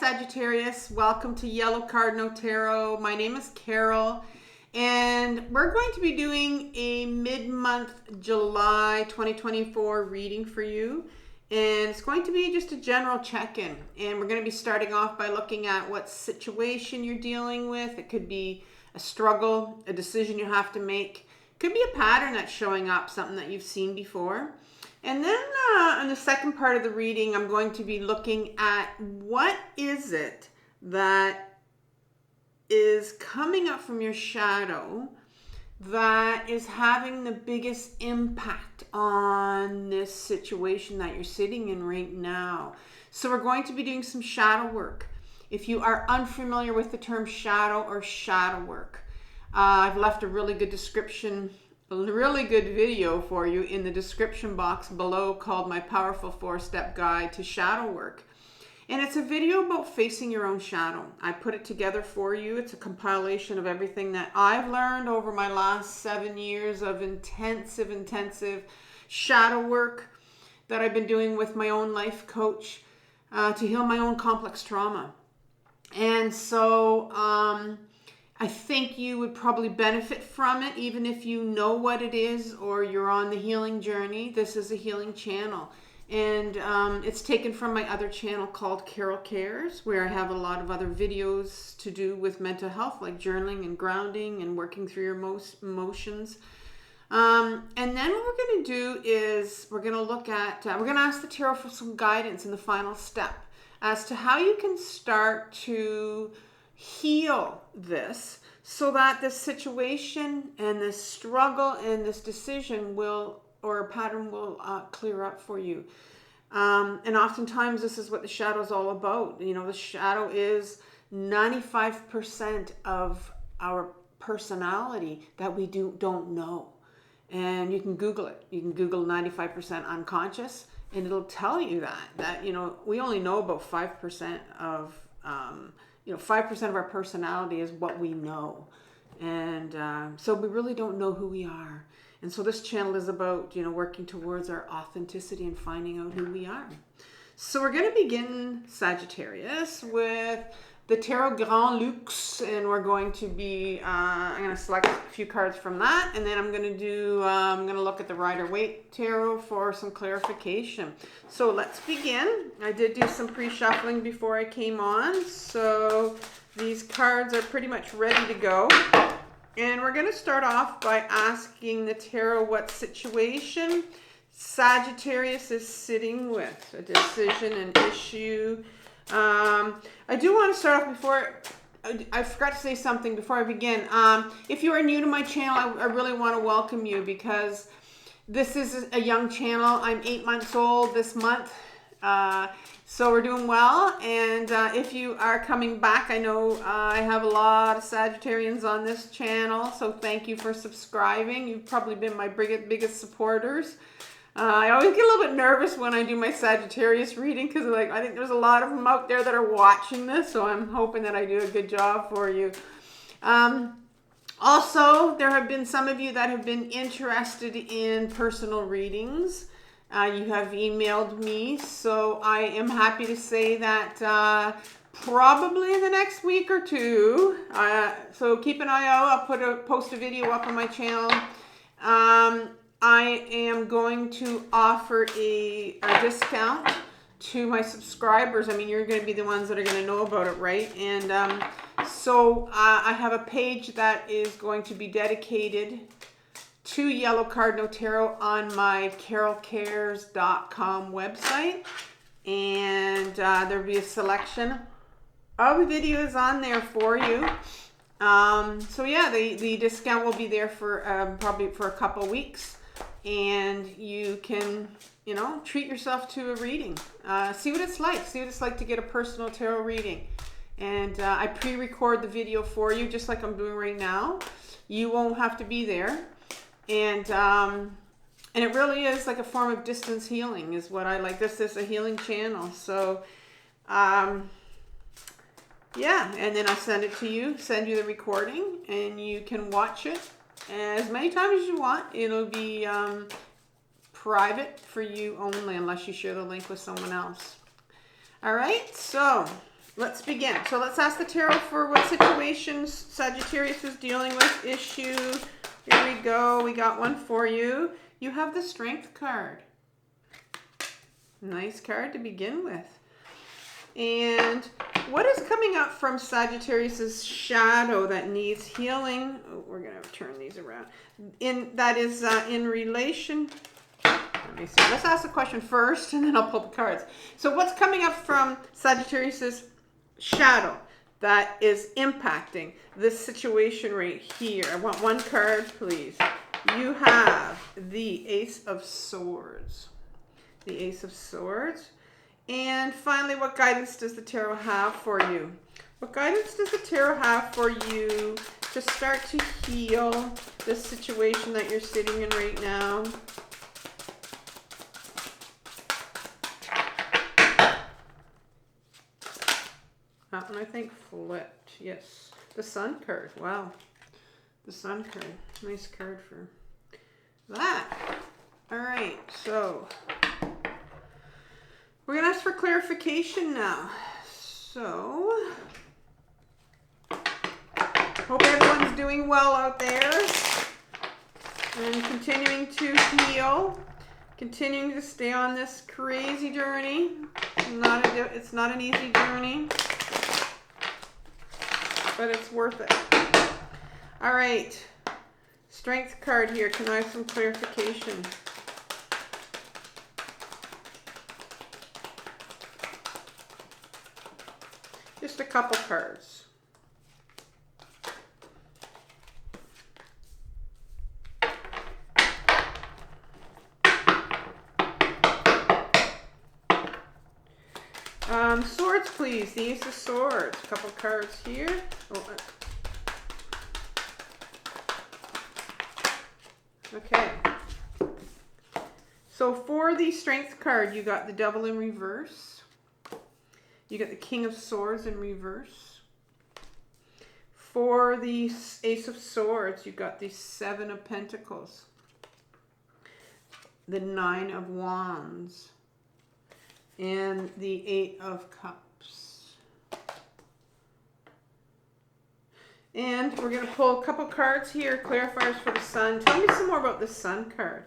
Sagittarius. Welcome to Yellow Cardinal Tarot. My name is Carol, and we're going to be doing a mid-month July 2024 reading for you. And it's going to be just a general check-in. And we're going to be starting off by looking at what situation you're dealing with. It could be a struggle, a decision you have to make. It could be a pattern that's showing up, something that you've seen before. And then in the second part of the reading, I'm going to be looking at what is it that is coming up from your shadow that is having the biggest impact on this situation that you're sitting in right now. So we're going to be doing some shadow work. If you are unfamiliar with the term shadow or shadow work, I've left a really good description, a really good video for you in the description box below called My Powerful 4-Step Guide to Shadow Work. And it's a video about facing your own shadow. I put it together for you. It's a compilation of everything that I've learned over my last 7 years of intensive shadow work that I've been doing with my own life coach to heal my own complex trauma. And so I think you would probably benefit from it, even if you know what it is or you're on the healing journey. This is a healing channel. And it's taken from my other channel called Carol Cares, where I have a lot of other videos to do with mental health, like journaling and grounding and working through your emotions. And then what we're going to do is we're going to look at, we're going to ask the tarot for some guidance in the final step as to how you can start to heal this so that this situation and this struggle and this decision will, or a pattern will clear up for you. And oftentimes this is what the shadow is all about. You know, the shadow is 95% of our personality that we don't know. And you can Google it. You can Google 95% unconscious, and it'll tell you that you know, we only know about 5% of 5% of our personality is what we know. And so we really don't know who we are. And so this channel is about, you know, working towards our authenticity and finding out who we are. So we're going to begin, Sagittarius, with the Tarot Grand Luxe. And we're going to be, I'm going to select a few cards from that. And then I'm going to do, I'm going to look at the Rider-Waite Tarot for some clarification. So let's begin. I did do some pre-shuffling before I came on. So these cards are pretty much ready to go. And we're going to start off by asking the tarot what situation Sagittarius is sitting with, a decision, an issue. I do want to start off before, I forgot to say something before I begin. If you are new to my channel, I really want to welcome you because this is a young channel. I'm 8 months old this month. So we're doing well, and if you are coming back, I know I have a lot of Sagittarians on this channel, so thank you for subscribing. You've probably been my biggest supporters. I always get a little bit nervous when I do my Sagittarius reading because I think there's a lot of them out there that are watching this, so I'm hoping that I do a good job for you. Also, there have been some of you that have been interested in personal readings. You have emailed me, so I am happy to say that probably in the next week or two, so keep an eye out. I'll post a video up on my channel. I am going to offer a discount to my subscribers. I mean, you're going to be the ones that are going to know about it, right? And so I have a page that is going to be dedicated to Yellow Cardinal Tarot on my carolcares.com website, and there'll be a selection of videos on there for you. So yeah, the discount will be there for probably for a couple weeks, and you can, you know, treat yourself to a reading. See what it's like to get a personal tarot reading. And I pre-record the video for you just like I'm doing right now. You won't have to be there. And it really is like a form of distance healing is what I like. This is a healing channel. So, yeah. And then I send it to you, send you the recording, and you can watch it as many times as you want. It'll be private for you only unless you share the link with someone else. All right. So let's begin. So let's ask the tarot for what situations Sagittarius is dealing with, issue. Here we go. We got one for you. You have the Strength card. Nice card to begin with. And what is coming up from Sagittarius's shadow that needs healing? Oh, we're going to turn these around. That is in relation. Let me see. Let's ask the question first, and then I'll pull the cards. So what's coming up from Sagittarius's shadow that is impacting this situation right here? I want one card, please. You have the Ace of Swords. The Ace of Swords. And finally, what guidance does the tarot have for you? What guidance does the tarot have for you to start to heal this situation that you're sitting in right now? That one, I think, flipped. Yes. The Sun card. Wow. The Sun card. Nice card for that. All right. So we're going to ask for clarification now. So hope everyone's doing well out there and continuing to heal, continuing to stay on this crazy journey. It's not an easy journey, but it's worth it. All right. Strength card here. Can I have some clarification? Just a couple cards. Swords, please. The Ace of Swords. A couple cards here. Oh, okay. So for the Strength card, you got the Devil in reverse. You got the King of Swords in reverse. For the Ace of Swords, you got the Seven of Pentacles. The Nine of Wands. And the Eight of Cups. And we're going to pull a couple cards here, clarifiers for the Sun. Tell me some more about the Sun card.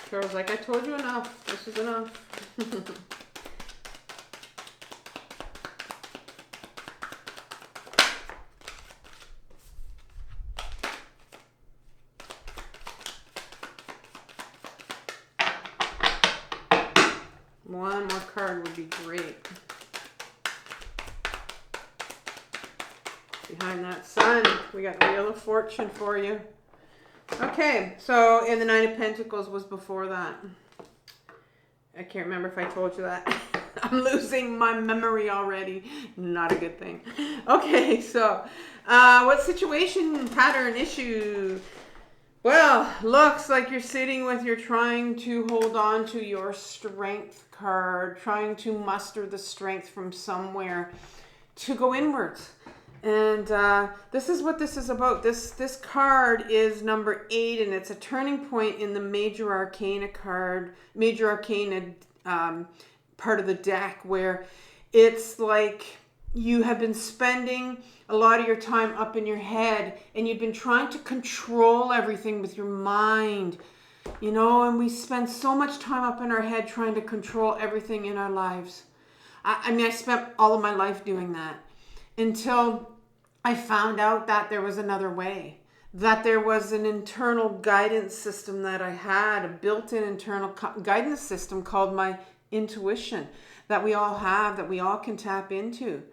Carol's like, I told you enough. This is enough. One more card would be great. Behind that Sun, we got the Wheel of Fortune for you. Okay, so and the Nine of Pentacles was before that. I can't remember if I told you that. I'm losing my memory already. Not a good thing. Okay, so what situation, pattern, issue? Well, looks like you're trying to hold on to your Strength card, trying to muster the strength from somewhere to go inwards. And this is what this is about. This card is number 8, and it's a turning point in the Major Arcana card, Major Arcana part of the deck, where it's like you have been spending a lot of your time up in your head, and you've been trying to control everything with your mind, you know, and we spend so much time up in our head trying to control everything in our lives. I mean, I spent all of my life doing that until I found out that there was another way, that there was an internal guidance system that I had, a built-in internal guidance system called my intuition that we all have, that we all can tap into.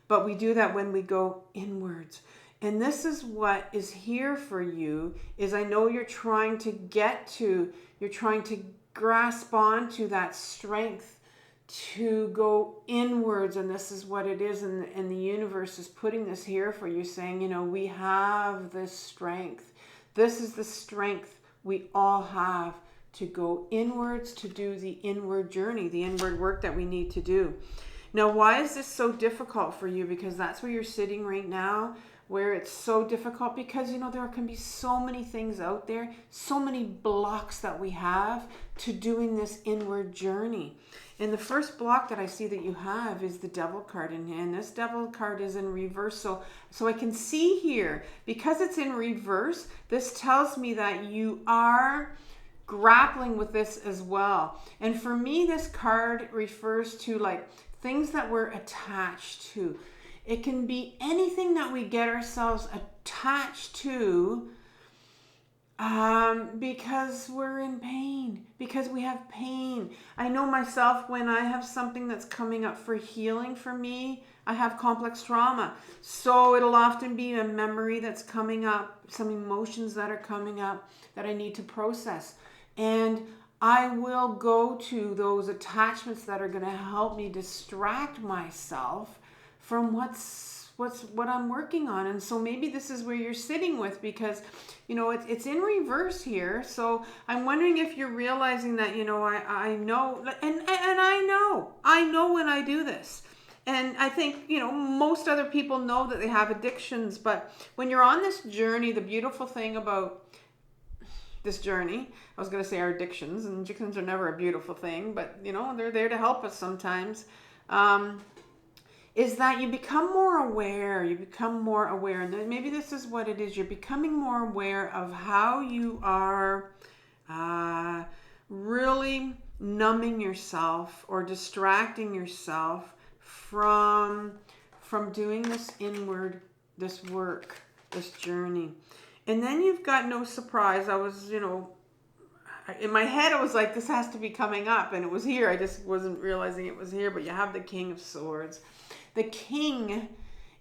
But we do that when we go inwards. And this is what is here for you, is I know you're trying to grasp onto that strength to go inwards, and this is what it is, and the universe is putting this here for you, saying, you know, we have this strength. This is the strength we all have to go inwards, to do the inward journey, the inward work that we need to do. Now, why is this so difficult for you? Because that's where you're sitting right now, where it's so difficult, because there can be so many things out there, so many blocks that we have to doing this inward journey. And the first block that I see that you have is the Devil card in hand. This Devil card is in reverse. So I can see here, because it's in reverse, this tells me that you are grappling with this as well. And for me, this card refers to like things that we're attached to. It can be anything that we get ourselves attached to because we're in pain, because we have pain. I know myself, when I have something that's coming up for healing for me, I have complex trauma. So it'll often be a memory that's coming up, some emotions that are coming up that I need to process. And I will go to those attachments that are going to help me distract myself from what I'm working on. And so maybe this is where you're sitting with, because it's in reverse here. So I'm wondering if you're realizing that I know, and I know when I do this. And I think most other people know that they have addictions, but when you're on this journey, the beautiful thing about this journey, I was going to say our addictions, and addictions are never a beautiful thing, but they're there to help us sometimes, is that you become more aware. And maybe this is what it is. You're becoming more aware of how you are really numbing yourself or distracting yourself from doing this inward, this work, this journey. And then you've got No Surprise. I was, in my head, I was like, this has to be coming up. And it was here. I just wasn't realizing it was here. But you have the King of Swords. The King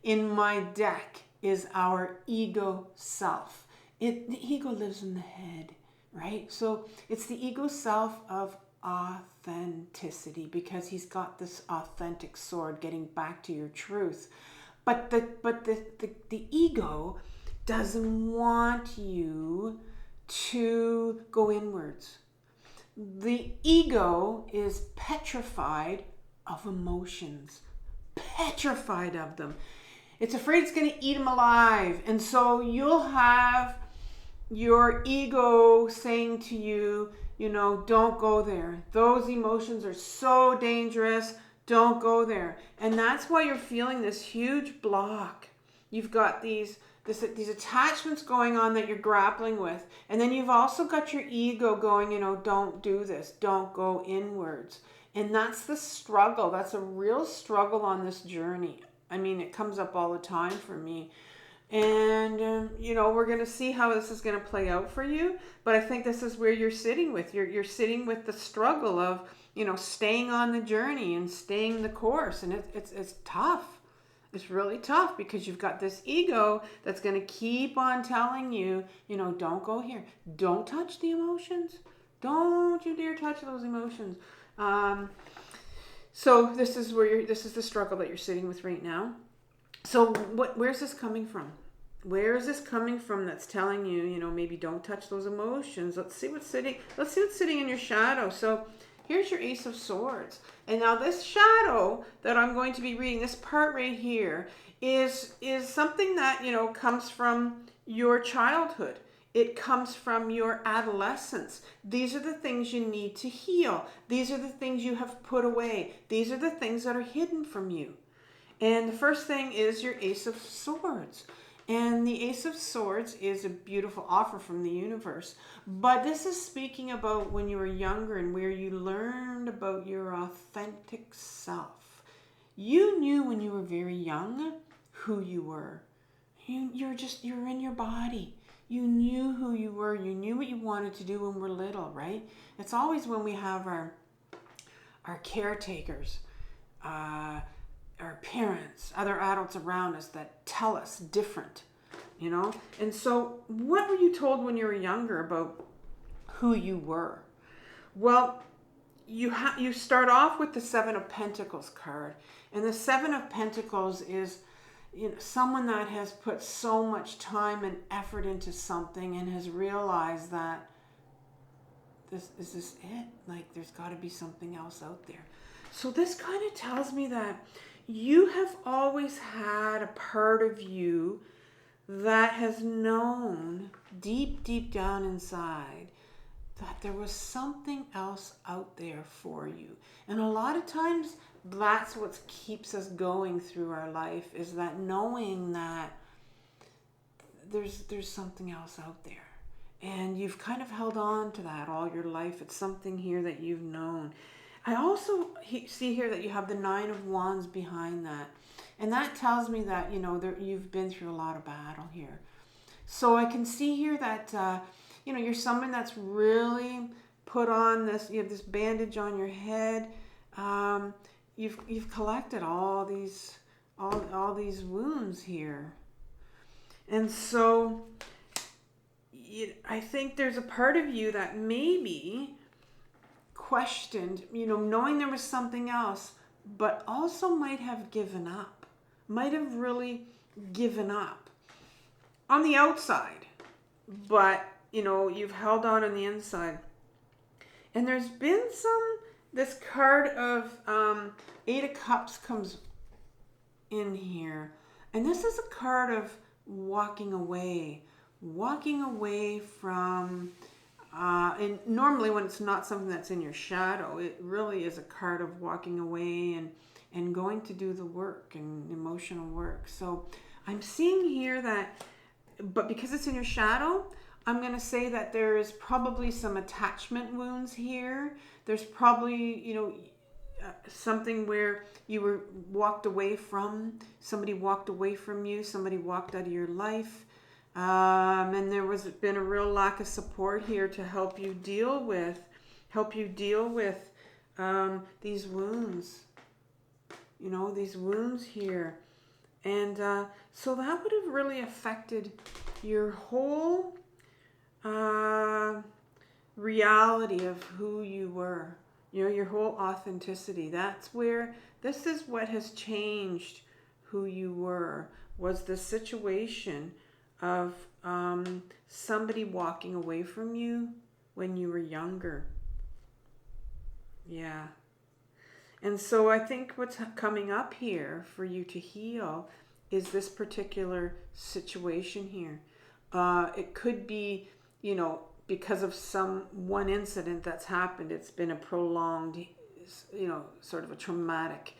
in my deck is our ego self. The ego lives in the head, right? So it's the ego self of authenticity, because he's got this authentic sword getting back to your truth. But the ego doesn't want you to go inwards. The ego is petrified of emotions, petrified of them. It's afraid it's going to eat them alive. And so you'll have your ego saying to you, don't go there. Those emotions are so dangerous. Don't go there. And that's why you're feeling this huge block. You've got these attachments going on that you're grappling with. And then you've also got your ego going, don't do this. Don't go inwards. And that's the struggle. That's a real struggle on this journey. I mean, it comes up all the time for me. And, we're going to see how this is going to play out for you. But I think this is where you're sitting with. You're sitting with the struggle of, staying on the journey and staying the course. And it's tough. It's really tough, because you've got this ego that's going to keep on telling you, don't go here. Don't touch the emotions. Don't you dare touch those emotions. So this is the struggle that you're sitting with right now. So where's this coming from? Where is this coming from that's telling you, maybe don't touch those emotions? Let's see what's sitting in your shadow. So here's your Ace of Swords. And now this shadow that I'm going to be reading, this part right here, is something that, comes from your childhood. It comes from your adolescence. These are the things you need to heal. These are the things you have put away. These are the things that are hidden from you. And the first thing is your Ace of Swords. And the Ace of Swords is a beautiful offer from the universe. But this is speaking about when you were younger and where you learned about your authentic self. You knew when you were very young who you were. You're in your body. You knew who you were. You knew what you wanted to do when we're little, right? It's always when we have our caretakers, our parents, other adults around us that tell us different, And so what were you told when you were younger about who you were? Well, you start off with the Seven of Pentacles card. And the Seven of Pentacles is someone that has put so much time and effort into something and has realized that is this it? Like, there's got to be something else out there. So this kind of tells me that you have always had a part of you that has known deep, deep down inside that there was something else out there for you. And a lot of times that's what keeps us going through our life, is that knowing that there's something else out there. And you've kind of held on to that all your life. It's something here that you've known. I also see here that you have the Nine of Wands behind that. And that tells me that, you've been through a lot of battle here. So I can see here that, you're someone that's really put on this, you have this bandage on your head. You've collected all these wounds here. And so I think there's a part of you that maybe questioned, knowing there was something else, but also might have given up, might have really given up on the outside, but, you've held on the inside. And there's been this card of Eight of Cups comes in here. And this is a card of walking away from, and normally when it's not something that's in your shadow, it really is a card of walking away and going to do the work and emotional work. So I'm seeing here that, but because it's in your shadow, I'm going to say that there is probably some attachment wounds here. There's probably, something where you were walked away from, somebody walked away from you, somebody walked out of your life. And there was been a real lack of support here to help you deal with these wounds, these wounds here. And so that would have really affected your whole reality of who you were, your whole authenticity. This is what has changed who you were, was the situation of somebody walking away from you when you were younger. Yeah. And so I think what's coming up here for you to heal is this particular situation here. It could be, because of one incident that's happened. It's been a prolonged, sort of a traumatic,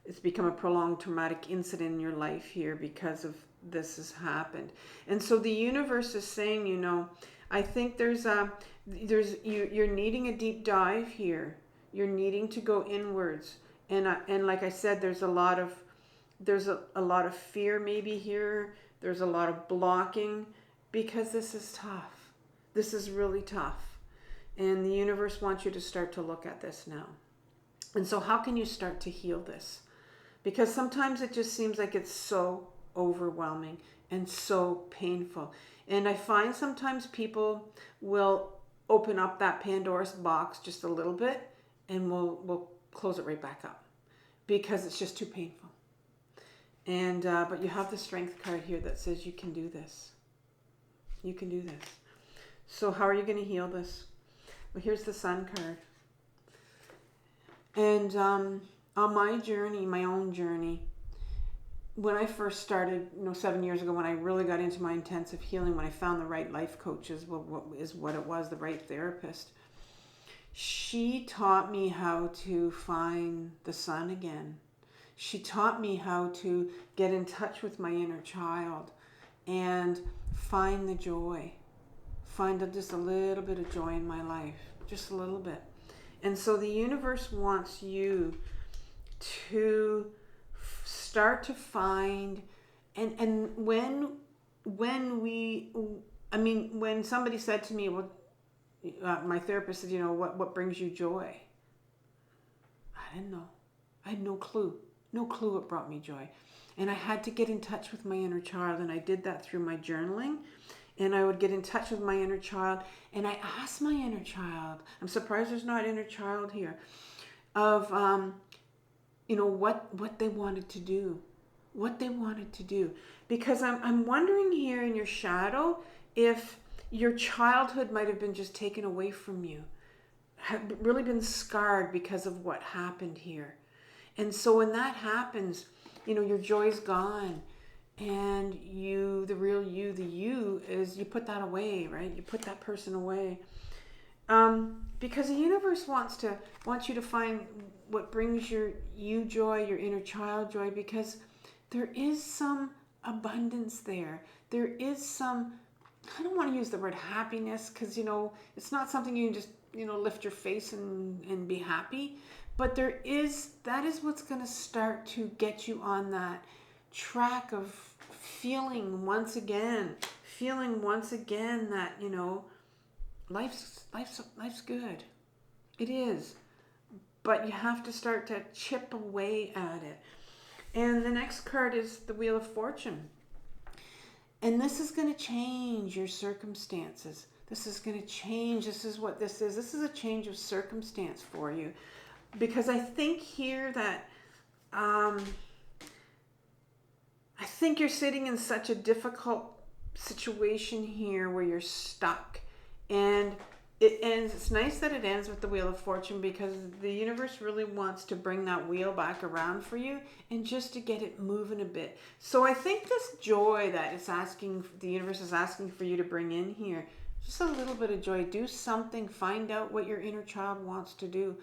it's become a prolonged traumatic incident in your life here because of this has happened. And so the universe is saying, I think you're needing a deep dive here. You're needing to go inwards. And like I said, there's a lot of fear maybe here. There's a lot of blocking because this is tough. This is really tough. And the universe wants you to start to look at this now. And so how can you start to heal this? Because sometimes it just seems like it's so overwhelming and so painful. And I find sometimes people will open up that Pandora's box just a little bit and we'll close it right back up because it's just too painful. And but you have the Strength card here that says you can do this. You can do this. So how are you going to heal this? Well, here's the Sun card. And on my journey, my own journey, when I first started, 7 years ago, when I really got into my intensive healing, when I found the right life coach is what it was, the right therapist, she taught me how to find the sun again. She taught me how to get in touch with my inner child and find the joy. Find just a little bit of joy in my life. Just a little bit. And so the universe wants you to start to find, and when somebody said to me, well, my therapist said, what brings you joy? I didn't know. I had no clue. No clue what brought me joy. And I had to get in touch with my inner child, and I did that through my journaling. And I would get in touch with my inner child, and I asked my inner child, I'm surprised there's not inner child here, of what they wanted to do. What they wanted to do. Because I'm wondering here in your shadow if your childhood might have been just taken away from you. have really been scarred because of what happened here. And so when that happens, your joy's gone. And you, the real you, the you, is you put that away, right? You put that person away. Because the universe wants you to find what brings you joy, your inner child joy, because there is some abundance there. There is some, I don't want to use the word happiness, because it's not something you can just lift your face and be happy. But that is what's going to start to get you on that track of feeling once again that life's good. It is, but you have to start to chip away at it. And the next card is the Wheel of Fortune, and this is going to change your circumstances. This is going to change. This is what this is. This is a change of circumstance for you, because I think here that I think you're sitting in such a difficult situation here where you're stuck. And it ends, it's nice that it ends with the Wheel of Fortune, because the universe really wants to bring that wheel back around for you and just to get it moving a bit. So I think this joy that the universe is asking for you to bring in here, just a little bit of joy. Do something, find out what your inner child wants to do.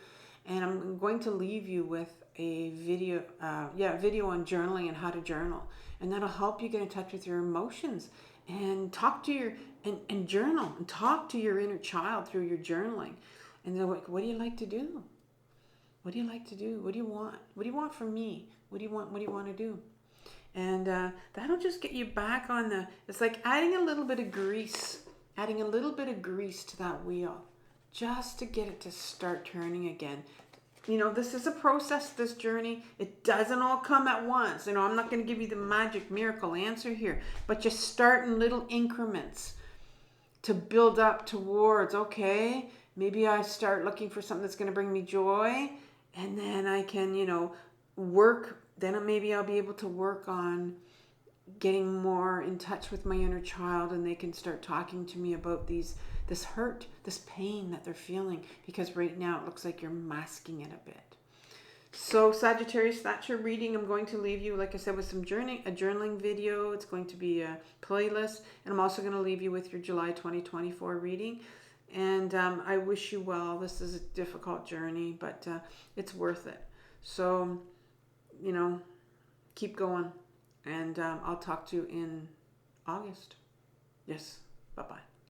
And I'm going to leave you with a video on journaling and how to journal. And that'll help you get in touch with your emotions and talk to and journal and talk to your inner child through your journaling. And then what do you like to do? What do you like to do? What do you want? What do you want from me? What do you want to do? And that'll just get you back on it's like adding a little bit of grease to that wheel, just to get it to start turning again. This is a process, this journey. It doesn't all come at once. I'm not going to give you the magic miracle answer here, but just start in little increments to build up towards, okay, maybe I start looking for something that's going to bring me joy, and then I can, work, then maybe I'll be able to work on getting more in touch with my inner child, and they can start talking to me about this hurt, this pain that they're feeling, because right now it looks like you're masking it a bit. So Sagittarius, that's your reading. I'm going to leave you, like I said, with a journaling video. It's going to be a playlist, and I'm also going to leave you with your July 2024 reading. And I wish you well. This is a difficult journey, but it's worth it. So, keep going. And I'll talk to you in August. Yes. Bye-bye.